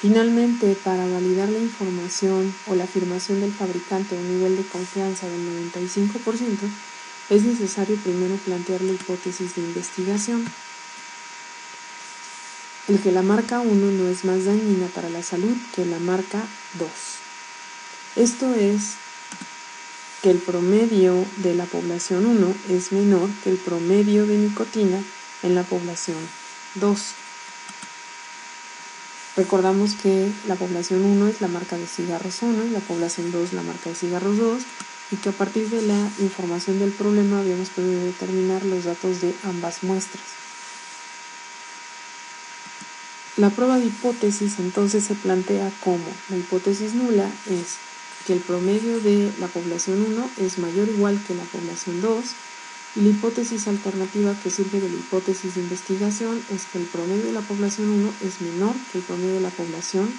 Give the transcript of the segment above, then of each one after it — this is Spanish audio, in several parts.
Finalmente, para validar la información o la afirmación del fabricante a un nivel de confianza del 95%, es necesario primero plantear la hipótesis de investigación. El que la marca 1 no es más dañina para la salud que la marca 2. Esto es que el promedio de la población 1 es menor que el promedio de nicotina en la población 2. Recordamos que la población 1 es la marca de cigarros 1 y la población 2 la marca de cigarros 2, y que a partir de la información del problema habíamos podido determinar los datos de ambas muestras. La prueba de hipótesis entonces se plantea como: la hipótesis nula es que el promedio de la población 1 es mayor o igual que la población 2, y la hipótesis alternativa que surge de la hipótesis de investigación es que el promedio de la población 1 es menor que el promedio de la población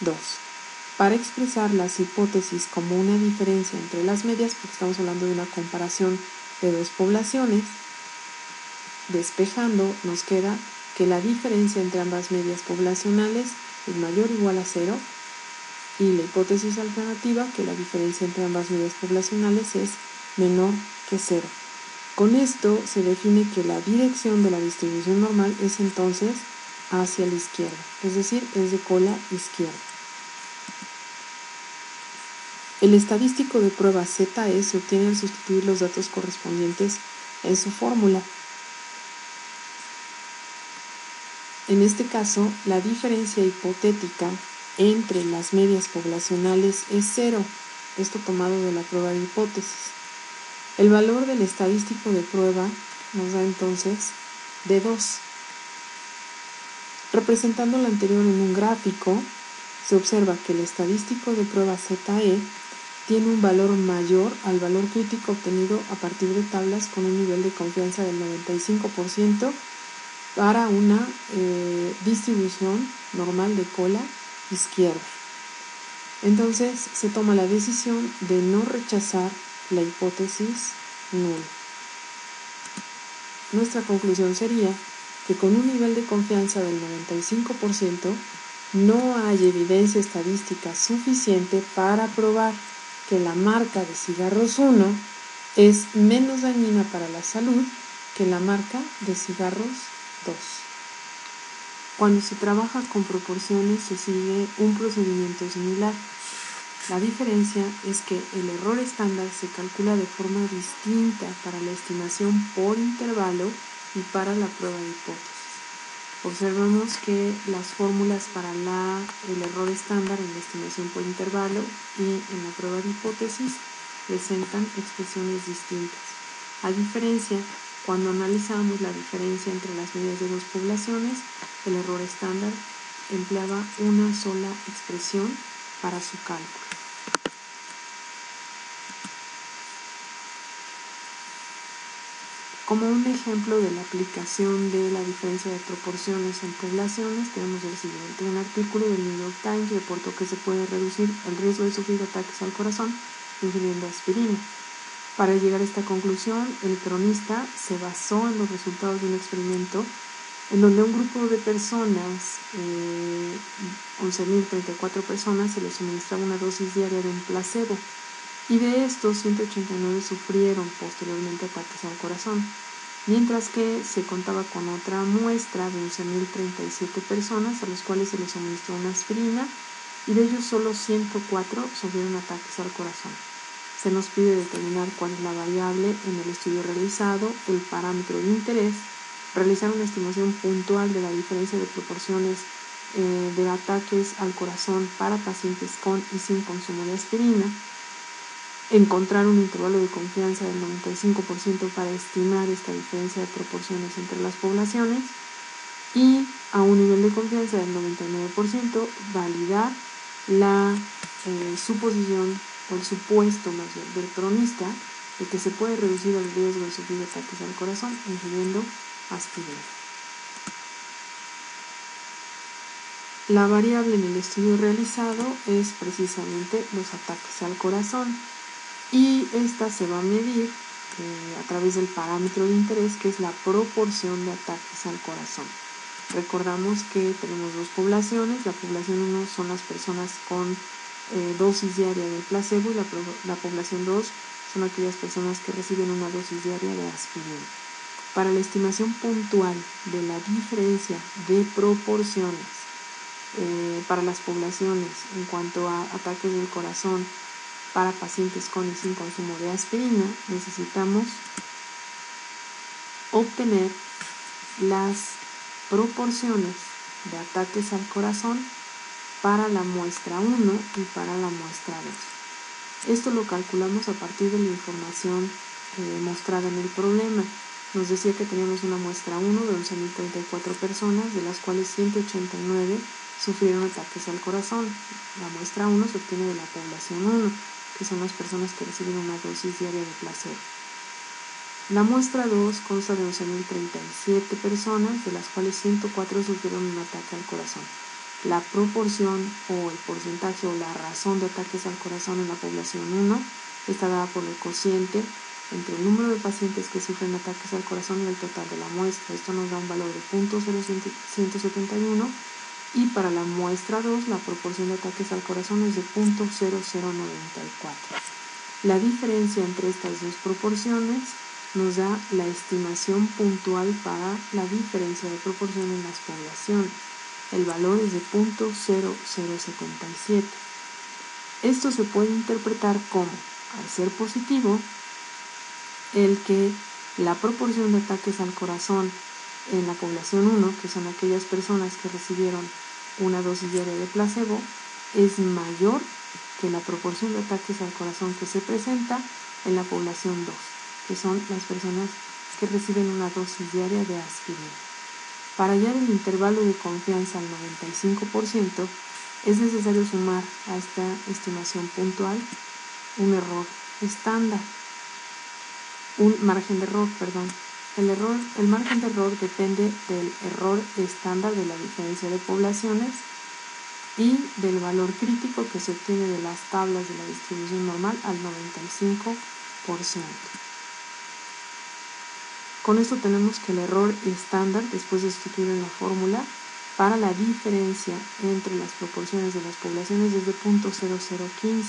2. Para expresar las hipótesis como una diferencia entre las medias, porque estamos hablando de una comparación de dos poblaciones, despejando nos queda que la diferencia entre ambas medias poblacionales es mayor o igual a 0, y la hipótesis alternativa que la diferencia entre ambas medias poblacionales es menor que 0. Con esto se define que la dirección de la distribución normal es entonces hacia la izquierda, es decir, es de cola izquierda. El estadístico de prueba ZE se obtiene al sustituir los datos correspondientes en su fórmula. En este caso, la diferencia hipotética entre las medias poblacionales es 0, esto tomado de la prueba de hipótesis. El valor del estadístico de prueba nos da entonces D2. Representando lo anterior en un gráfico, se observa que el estadístico de prueba ZE tiene un valor mayor al valor crítico obtenido a partir de tablas con un nivel de confianza del 95% para una distribución normal de cola izquierda. Entonces se toma la decisión de no rechazar la hipótesis nula. Nuestra conclusión sería que con un nivel de confianza del 95% no hay evidencia estadística suficiente para probar que la marca de cigarros 1 es menos dañina para la salud que la marca de cigarros 2. Cuando se trabaja con proporciones se sigue un procedimiento similar. La diferencia es que el error estándar se calcula de forma distinta para la estimación por intervalo y para la prueba de hipótesis. Observamos que las fórmulas para el error estándar en la estimación por intervalo y en la prueba de hipótesis presentan expresiones distintas. A diferencia, cuando analizamos la diferencia entre las medias de dos poblaciones, el error estándar empleaba una sola expresión para su cálculo. Como un ejemplo de la aplicación de la diferencia de proporciones en poblaciones, tenemos el siguiente. Un artículo del New York Times reportó que se puede reducir el riesgo de sufrir ataques al corazón ingiriendo aspirina. Para llegar a esta conclusión, el cronista se basó en los resultados de un experimento en donde a un grupo de personas, 11.034 personas, se les suministraba una dosis diaria de un placebo, y de estos 189 sufrieron posteriormente ataques al corazón, mientras que se contaba con otra muestra de 11.037 personas a las cuales se les suministró una aspirina, y de ellos solo 104 sufrieron ataques al corazón. Se nos pide determinar cuál es la variable en el estudio realizado, el parámetro de interés, realizar una estimación puntual de la diferencia de proporciones de ataques al corazón para pacientes con y sin consumo de aspirina, encontrar un intervalo de confianza del 95% para estimar esta diferencia de proporciones entre las poblaciones, y a un nivel de confianza del 99% validar la suposición o el supuesto más bien del cronista de que se puede reducir el riesgo de sufrir ataques al corazón ingiriendo aspirina. La variable en el estudio realizado es precisamente los ataques al corazón, y esta se va a medir a través del parámetro de interés, que es la proporción de ataques al corazón. Recordamos que tenemos dos poblaciones. La población 1 son las personas con dosis diaria del placebo y la población 2 son aquellas personas que reciben una dosis diaria de aspirina. Para la estimación puntual de la diferencia de proporciones para las poblaciones en cuanto a ataques del corazón para pacientes con y sin consumo de aspirina, necesitamos obtener las proporciones de ataques al corazón para la muestra 1 y para la muestra 2. Esto lo calculamos a partir de la información mostrada en el problema. Nos decía que teníamos una muestra 1 de 11.034 personas, de las cuales 189 sufrieron ataques al corazón. La muestra 1 se obtiene de la población 1, que son las personas que reciben una dosis diaria de placebo. La muestra 2 consta de 11.037 personas, de las cuales 104 sufrieron un ataque al corazón. La proporción o el porcentaje o la razón de ataques al corazón en la población 1 está dada por el cociente entre el número de pacientes que sufren ataques al corazón y el total de la muestra. Esto nos da un valor de 0.0171 y para la muestra 2 la proporción de ataques al corazón es de 0.0094. La diferencia entre estas dos proporciones nos da la estimación puntual para la diferencia de proporción en las poblaciones. El valor es de 0.0077. Esto se puede interpretar como, al ser positivo, el que la proporción de ataques al corazón en la población 1, que son aquellas personas que recibieron una dosis diaria de placebo, es mayor que la proporción de ataques al corazón que se presenta en la población 2, que son las personas que reciben una dosis diaria de aspirina. Para hallar el intervalo de confianza al 95%, es necesario sumar a esta estimación puntual un margen de error. El margen de error depende del error estándar de la diferencia de poblaciones y del valor crítico que se obtiene de las tablas de la distribución normal al 95%. Con esto tenemos que el error estándar, después de sustituir en la fórmula, para la diferencia entre las proporciones de las poblaciones es de 0.0015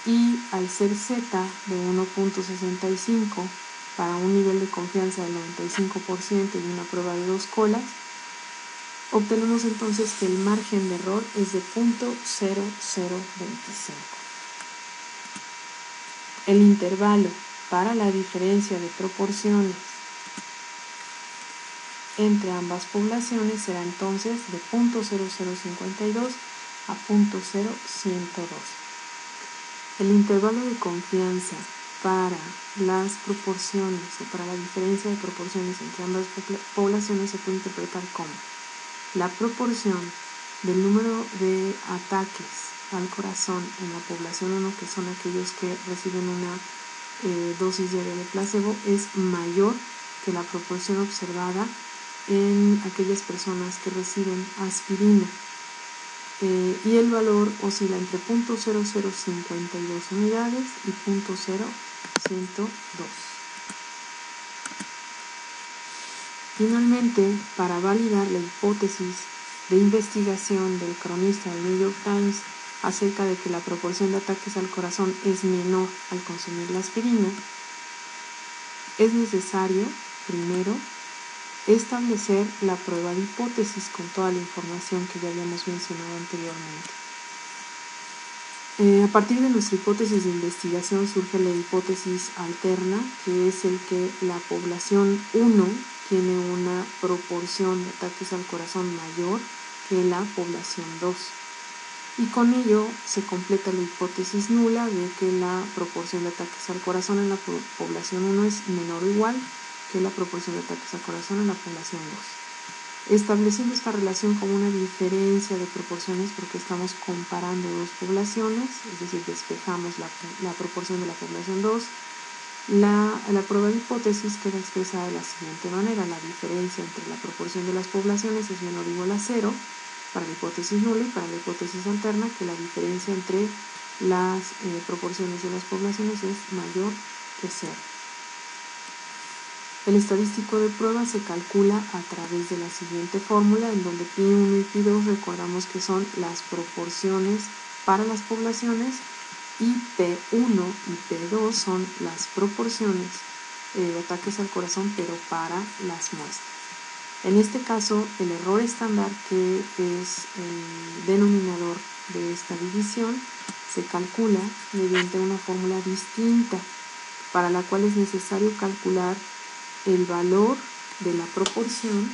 y al ser z de 1.65 para un nivel de confianza del 95% y una prueba de 2 colas, obtenemos entonces que el margen de error es de 0.0025. El intervalo para la diferencia de proporciones entre ambas poblaciones será entonces de 0.0052 a 0.0112. El intervalo de confianza para las proporciones o para la diferencia de proporciones entre ambas poblaciones se puede interpretar como la proporción del número de ataques al corazón en la población 1, que son aquellos que reciben una dosis diaria de placebo, es mayor que la proporción observada en aquellas personas que reciben aspirina. Y el valor oscila entre 0.0052 unidades y 0.0102. Finalmente, para validar la hipótesis de investigación del cronista del New York Times acerca de que la proporción de ataques al corazón es menor al consumir la aspirina, es necesario, primero, establecer la prueba de hipótesis con toda la información que ya habíamos mencionado anteriormente. A partir de nuestra hipótesis de investigación surge la hipótesis alterna, que es el que la población 1 tiene una proporción de ataques al corazón mayor que la población 2. Y con ello se completa la hipótesis nula de que la proporción de ataques al corazón en la población 1 es menor o igual que la proporción de ataques al corazón en la población 2. Estableciendo esta relación como una diferencia de proporciones porque estamos comparando dos poblaciones, es decir, despejamos la proporción de la población 2, la prueba de hipótesis queda expresada de la siguiente manera: la diferencia entre la proporción de las poblaciones es menor o igual a 0 para la hipótesis nula y para la hipótesis alterna que la diferencia entre las proporciones de las poblaciones es mayor que 0. El estadístico de prueba se calcula a través de la siguiente fórmula, en donde Pi1 y Pi2 recordamos que son las proporciones para las poblaciones y P1 y P2 son las proporciones de ataques al corazón, pero para las muestras. En este caso, el error estándar, que es el denominador de esta división, se calcula mediante una fórmula distinta, para la cual es necesario calcular el valor de la proporción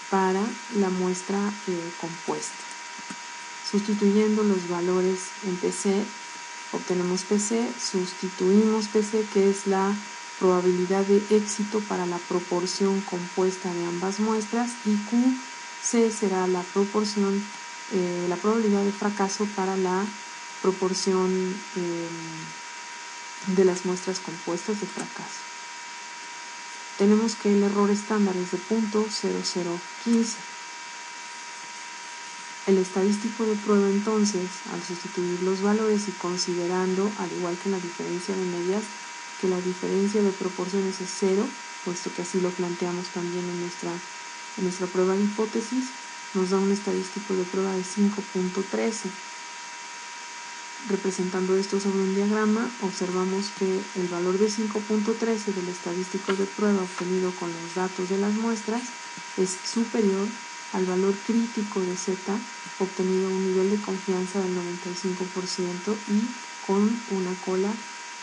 para la muestra compuesta. Sustituyendo los valores en PC, obtenemos PC, sustituimos PC, que es la probabilidad de éxito para la proporción compuesta de ambas muestras, y QC será la proporción, la probabilidad de fracaso para la proporción de las muestras compuestas de fracaso. Tenemos que el error estándar es de 0.0015. El estadístico de prueba, entonces, al sustituir los valores y considerando, al igual que en la diferencia de medias, que la diferencia de proporciones es 0, puesto que así lo planteamos también en nuestra prueba de hipótesis, nos da un estadístico de prueba de 5.13. Representando esto sobre un diagrama, observamos que el valor de 5.13 del estadístico de prueba obtenido con los datos de las muestras es superior al valor crítico de Z, obtenido a un nivel de confianza del 95% y con una cola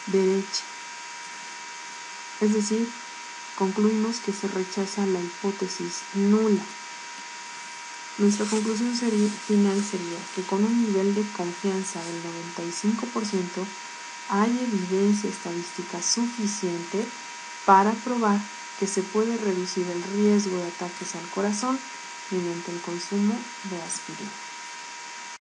derecha. Es decir, concluimos que se rechaza la hipótesis nula. Nuestra conclusión final sería que con un nivel de confianza del 95% hay evidencia estadística suficiente para probar que se puede reducir el riesgo de ataques al corazón mediante el consumo de aspirina.